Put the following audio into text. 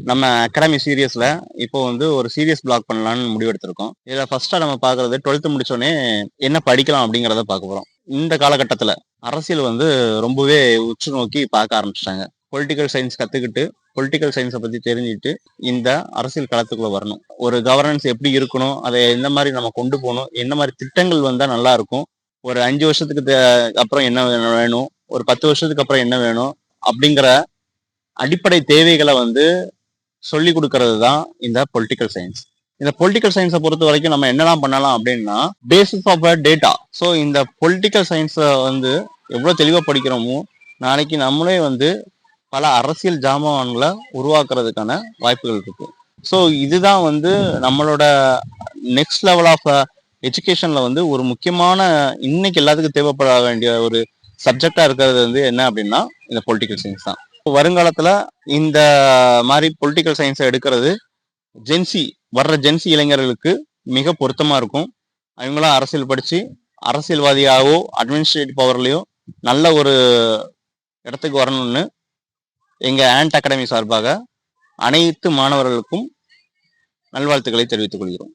நம்ம அகாடமி சீரியஸ்ல இப்போ வந்து ஒரு சீரியஸ் பிளாக் பண்ணலாம்னு முடிவெடுத்திருக்கோம். இதுல ஃபர்ஸ்டா நம்ம பார்க்கறது 12th முடிச்சோடனே என்ன படிக்கலாம் அப்படிங்கிறத பார்க்க போறோம். இந்த காலகட்டத்துல அரசியல் வந்து ரொம்பவே உற்று நோக்கி பார்க்க ஆரம்பிச்சிட்டாங்க. பொலிட்டிக்கல் சயின்ஸ் கத்துக்கிட்டு பொலிட்டிக்கல் சயின்ஸை பத்தி தெரிஞ்சுக்கிட்டு இந்த அரசியல் களத்துக்குள்ள வரணும். ஒரு கவர்னன்ஸ் எப்படி இருக்கணும், அதை எந்த மாதிரி நம்ம கொண்டு போகணும், என்ன மாதிரி திட்டங்கள் வந்தா நல்லா இருக்கும், ஒரு 5 வருஷத்துக்கு அப்புறம் என்ன வேணும், ஒரு 10 வருஷத்துக்கு அப்புறம் என்ன வேணும் அப்படிங்கிற அடிப்படை தேவைகளை வந்து சொல்லி கொடுக்கறது தான் இந்த பொலிட்டிக்கல் சயின்ஸ். இந்த பொலிட்டிக்கல் சயின்ஸை பொறுத்த வரைக்கும் நம்ம என்னெல்லாம் பண்ணலாம் அப்படின்னா, பேசிஸ் ஆஃப் டேட்டா. ஸோ இந்த பொலிட்டிக்கல் சயின்ஸை வந்து எவ்வளோ தெளிவாக படிக்கிறோமோ, நாளைக்கு நம்மளே வந்து பல அரசியல் ஜாமான்களை உருவாக்குறதுக்கான வாய்ப்புகள் இருக்கு. ஸோ இதுதான் வந்து நம்மளோட நெக்ஸ்ட் லெவல் ஆஃப் எஜுகேஷன்ல வந்து ஒரு முக்கியமான இன்னைக்கு எல்லாத்துக்கும் தேவைப்பட வேண்டிய ஒரு சப்ஜெக்டா இருக்கிறது வந்து என்ன அப்படின்னா இந்த பொலிட்டிக்கல் சயின்ஸ் தான். வருங்காலத்துல இந்த மாதிரி பொலிட்டிக்கல் சயின்ஸை எடுக்கிறது வர்ற ஜென்சி இளைஞர்களுக்கு மிக பொருத்தமா இருக்கும். அவங்களாம் அரசியல் படிச்சு அரசியல்வாதியாவோ அட்மினிஸ்ட்ரேட்டிவ் பவர்லயோ நல்ல ஒரு இடத்துக்கு வரணும்னு எங்க ஆண்ட் அகாடமி சார்பாக அனைத்து மாணவர்களுக்கும் நல்வாழ்த்துக்களை தெரிவித்துக் கொள்கிறோம்.